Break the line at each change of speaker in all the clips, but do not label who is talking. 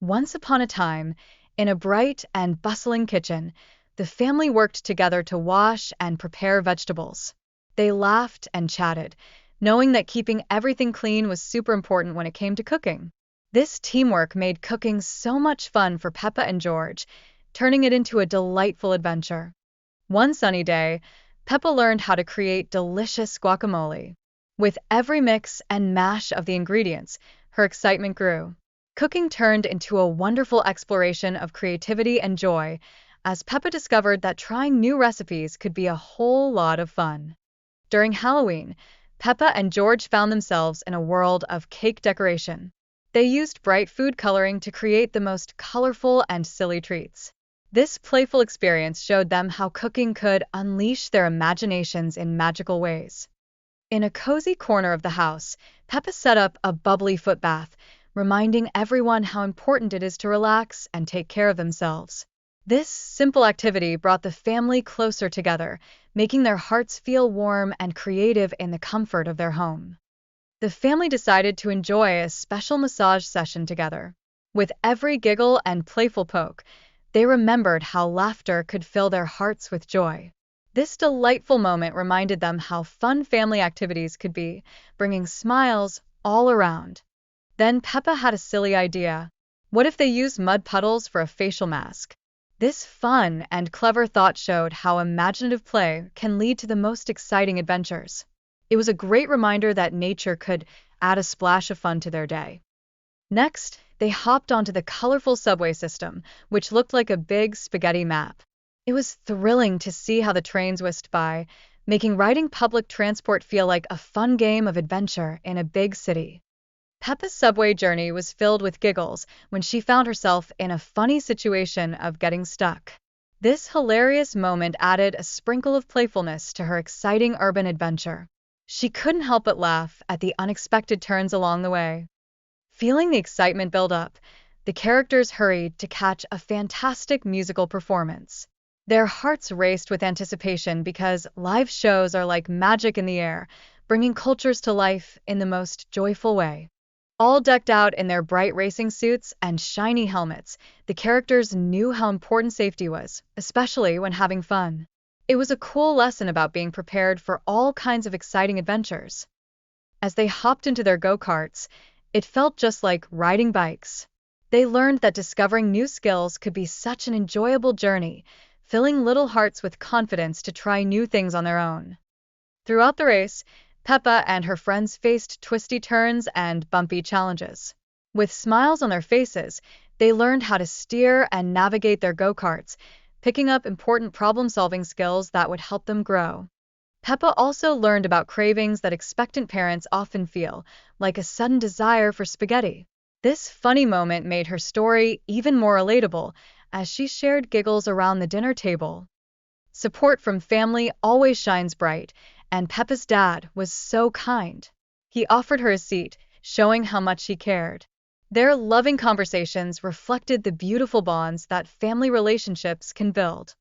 Once upon a time, in a bright and bustling kitchen, the family worked together to wash and prepare vegetables. They laughed and chatted, knowing that keeping everything clean was super important when it came to cooking. This teamwork made cooking so much fun for Peppa and George, turning it into a delightful adventure. One sunny day, Peppa learned how to create delicious guacamole. With every mix and mash of the ingredients, her excitement grew. Cooking turned into a wonderful exploration of creativity and joy, as Peppa discovered that trying new recipes could be a whole lot of fun. During Halloween, Peppa and George found themselves in a world of cake decoration. They used bright food coloring to create the most colorful and silly treats. This playful experience showed them how cooking could unleash their imaginations in magical ways. In a cozy corner of the house, Peppa set up a bubbly foot bath, reminding everyone how important it is to relax and take care of themselves. This simple activity brought the family closer together, making their hearts feel warm and creative in the comfort of their home. The family decided to enjoy a special massage session together. With every giggle and playful poke, they remembered how laughter could fill their hearts with joy. This delightful moment reminded them how fun family activities could be, bringing smiles all around. Then Peppa had a silly idea. What if they used mud puddles for a facial mask? This fun and clever thought showed how imaginative play can lead to the most exciting adventures. It was a great reminder that nature could add a splash of fun to their day. Next, they hopped onto the colorful subway system, which looked like a big spaghetti map. It was thrilling to see how the trains whisked by, making riding public transport feel like a fun game of adventure in a big city. Peppa's subway journey was filled with giggles when she found herself in a funny situation of getting stuck. This hilarious moment added a sprinkle of playfulness to her exciting urban adventure. She couldn't help but laugh at the unexpected turns along the way. Feeling the excitement build up, the characters hurried to catch a fantastic musical performance. Their hearts raced with anticipation because live shows are like magic in the air, bringing cultures to life in the most joyful way. All decked out in their bright racing suits and shiny helmets, the characters knew how important safety was, especially when having fun. It was a cool lesson about being prepared for all kinds of exciting adventures. As they hopped into their go-karts, it felt just like riding bikes. They learned that discovering new skills could be such an enjoyable journey, filling little hearts with confidence to try new things on their own. Throughout the race, Peppa and her friends faced twisty turns and bumpy challenges. With smiles on their faces, they learned how to steer and navigate their go-karts, picking up important problem-solving skills that would help them grow. Peppa also learned about cravings that expectant parents often feel, like a sudden desire for spaghetti. This funny moment made her story even more relatable as she shared giggles around the dinner table. Support from family always shines bright, and Peppa's dad was so kind. He offered her a seat, showing how much he cared. Their loving conversations reflected the beautiful bonds that family relationships can build.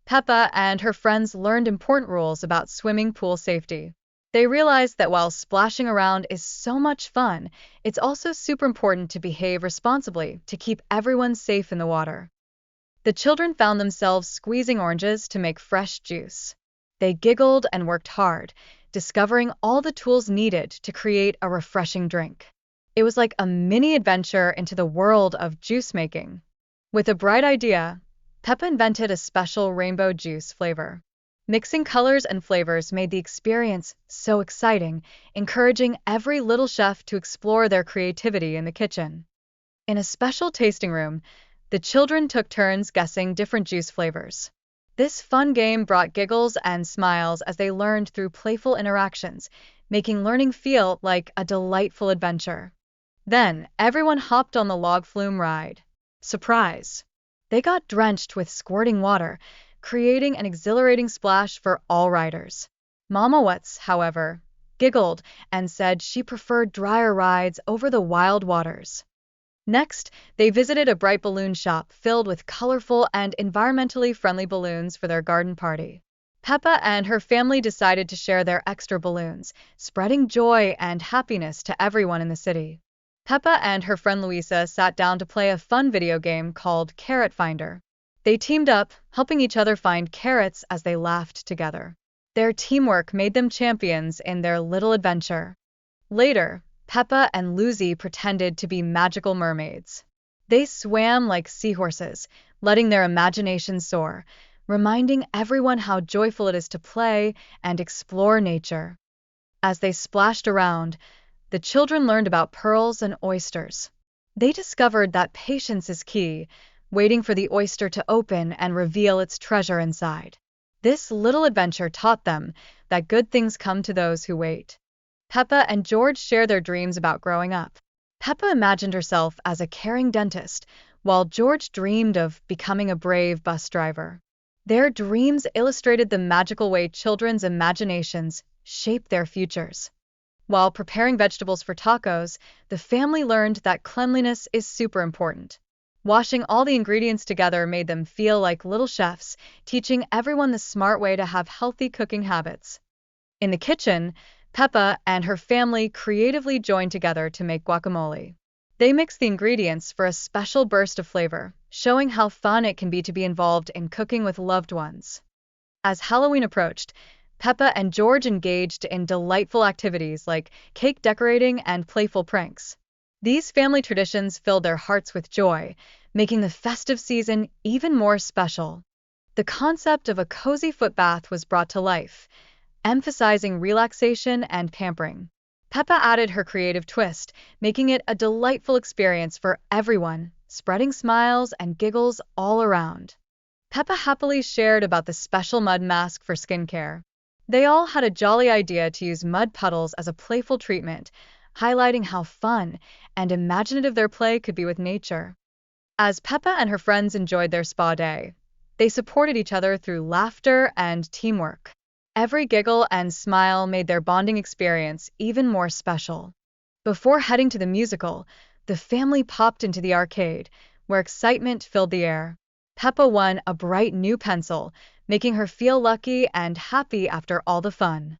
Peppa and her friends learned important rules about swimming pool safety. They realized that while splashing around is so much fun, it's also super important to behave responsibly to keep everyone safe in the water. The children found themselves squeezing oranges to make fresh juice. They giggled and worked hard, discovering all the tools needed to create a refreshing drink. It was like a mini adventure into the world of juice making. With a bright idea, Peppa invented a special rainbow juice flavor. Mixing colors and flavors made the experience so exciting, encouraging every little chef to explore their creativity in the kitchen. In a special tasting room, the children took turns guessing different juice flavors. This fun game brought giggles and smiles as they learned through playful interactions, making learning feel like a delightful adventure. Then, everyone hopped on the log flume ride. Surprise! They got drenched with squirting water, creating an exhilarating splash for all riders. Mama Wutz, however, giggled and said she preferred drier rides over the wild waters. Next, they visited a bright balloon shop filled with colorful and environmentally friendly balloons for their garden party. Peppa and her family decided to share their extra balloons, spreading joy and happiness to everyone in the city. Peppa and her friend Louisa sat down to play a fun video game called Carrot Finder. They teamed up, helping each other find carrots as they laughed together. Their teamwork made them champions in their little adventure. Later, Peppa and Lucy pretended to be magical mermaids. They swam like seahorses, letting their imaginations soar, reminding everyone how joyful it is to play and explore nature. As they splashed around, the children learned about pearls and oysters. They discovered that patience is key, waiting for the oyster to open and reveal its treasure inside. This little adventure taught them that good things come to those who wait. Peppa and George share their dreams about growing up. Peppa imagined herself as a caring dentist, while George dreamed of becoming a brave bus driver. Their dreams illustrated the magical way children's imaginations shape their futures. While preparing vegetables for tacos, the family learned that cleanliness is super important. Washing all the ingredients together made them feel like little chefs, teaching everyone the smart way to have healthy cooking habits. In the kitchen, Peppa and her family creatively joined together to make guacamole. They mixed the ingredients for a special burst of flavor, showing how fun it can be to be involved in cooking with loved ones. As Halloween approached, Peppa and George engaged in delightful activities like cake decorating and playful pranks. These family traditions filled their hearts with joy, making the festive season even more special. The concept of a cozy foot bath was brought to life, emphasizing relaxation and pampering. Peppa added her creative twist, making it a delightful experience for everyone, spreading smiles and giggles all around. Peppa happily shared about the special mud mask for skincare. They all had a jolly idea to use mud puddles as a playful treatment, highlighting how fun and imaginative their play could be with nature. As Peppa and her friends enjoyed their spa day, they supported each other through laughter and teamwork. Every giggle and smile made their bonding experience even more special. Before heading to the musical, the family popped into the arcade, where excitement filled the air. Peppa won a bright new pencil, making her feel lucky and happy after all the fun.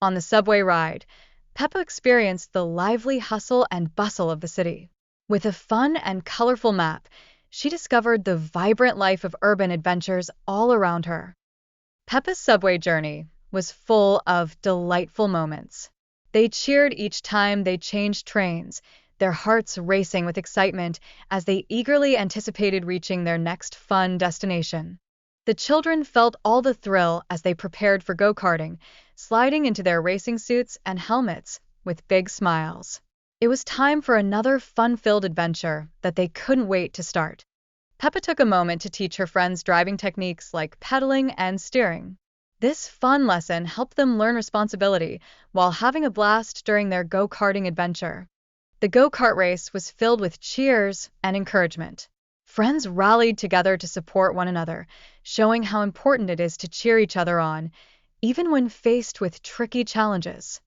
On the subway ride, Peppa experienced the lively hustle and bustle of the city. With a fun and colorful map, she discovered the vibrant life of urban adventures all around her. Peppa's subway journey was full of delightful moments. They cheered each time they changed trains, their hearts racing with excitement as they eagerly anticipated reaching their next fun destination. The children felt all the thrill as they prepared for go-karting, sliding into their racing suits and helmets with big smiles. It was time for another fun-filled adventure that they couldn't wait to start. Peppa took a moment to teach her friends driving techniques like pedaling and steering. This fun lesson helped them learn responsibility while having a blast during their go-karting adventure. The go-kart race was filled with cheers and encouragement. Friends rallied together to support one another, showing how important it is to cheer each other on, even when faced with tricky challenges.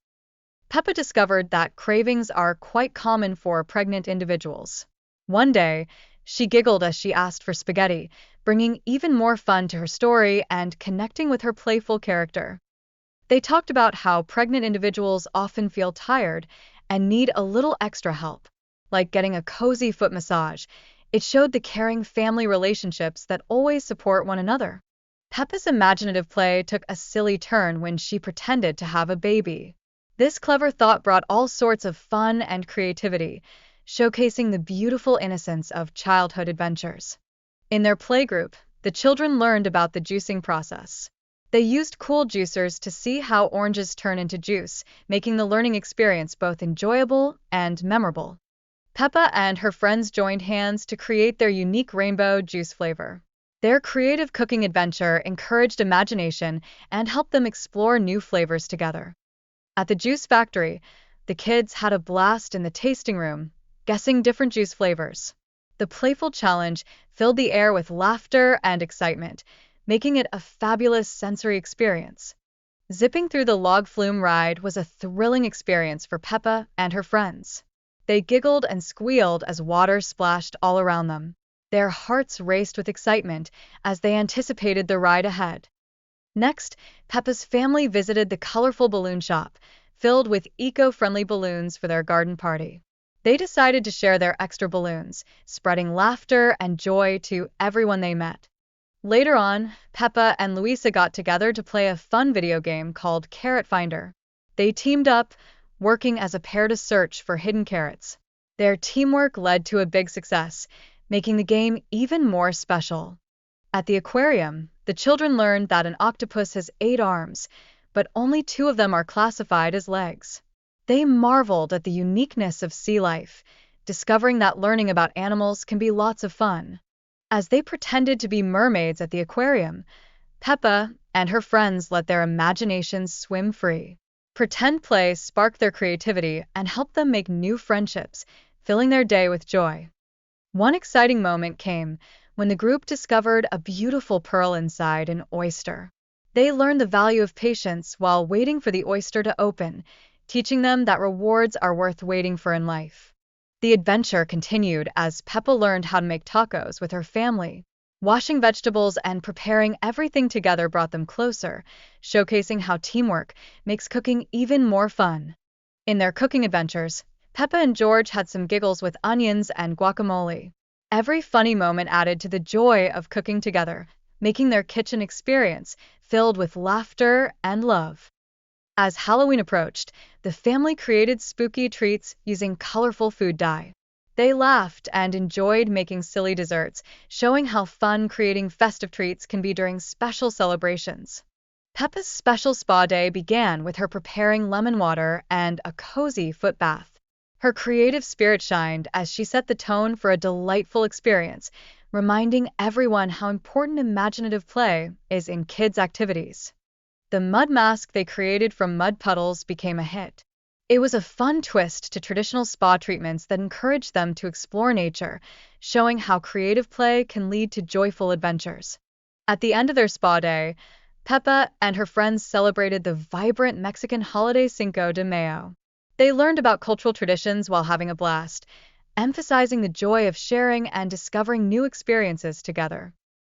Peppa discovered that cravings are quite common for pregnant individuals. One day, she giggled as she asked for spaghetti, bringing even more fun to her story and connecting with her playful character. They talked about how pregnant individuals often feel tired and need a little extra help, like getting a cozy foot massage. It showed the caring family relationships that always support one another. Peppa's imaginative play took a silly turn when she pretended to have a baby. This clever thought brought all sorts of fun and creativity, showcasing the beautiful innocence of childhood adventures. In their playgroup, the children learned about the juicing process. They used cool juicers to see how oranges turn into juice, making the learning experience both enjoyable and memorable. Peppa and her friends joined hands to create their unique rainbow juice flavor. Their creative cooking adventure encouraged imagination and helped them explore new flavors together. At the juice factory, the kids had a blast in the tasting room, guessing different juice flavors. The playful challenge filled the air with laughter and excitement, making it a fabulous sensory experience. Zipping through the log flume ride was a thrilling experience for Peppa and her friends. They giggled and squealed as water splashed all around them. Their hearts raced with excitement as they anticipated the ride ahead. Next, Peppa's family visited the colorful balloon shop, filled with eco-friendly balloons for their garden party. They decided to share their extra balloons, spreading laughter and joy to everyone they met. Later on, Peppa and Louisa got together to play a fun video game called Carrot Finder. They teamed up, working as a pair to search for hidden carrots. Their teamwork led to a big success, making the game even more special. At the aquarium, the children learned that an octopus has 8 arms, but only 2 of them are classified as legs. They marveled at the uniqueness of sea life, discovering that learning about animals can be lots of fun. As they pretended to be mermaids at the aquarium, Peppa and her friends let their imaginations swim free. Pretend play sparked their creativity and helped them make new friendships, filling their day with joy. One exciting moment came when the group discovered a beautiful pearl inside an oyster. They learned the value of patience while waiting for the oyster to open, teaching them that rewards are worth waiting for in life. The adventure continued as Peppa learned how to make tacos with her family. Washing vegetables and preparing everything together brought them closer, showcasing how teamwork makes cooking even more fun. In their cooking adventures, Peppa and George had some giggles with onions and guacamole. Every funny moment added to the joy of cooking together, making their kitchen experience filled with laughter and love. As Halloween approached, the family created spooky treats using colorful food dye. They laughed and enjoyed making silly desserts, showing how fun creating festive treats can be during special celebrations. Peppa's special spa day began with her preparing lemon water and a cozy foot bath. Her creative spirit shined as she set the tone for a delightful experience, reminding everyone how important imaginative play is in kids' activities. The mud mask they created from mud puddles became a hit. It was a fun twist to traditional spa treatments that encouraged them to explore nature, showing how creative play can lead to joyful adventures. At the end of their spa day, Peppa and her friends celebrated the vibrant Mexican holiday Cinco de Mayo. They learned about cultural traditions while having a blast, emphasizing the joy of sharing and discovering new experiences together.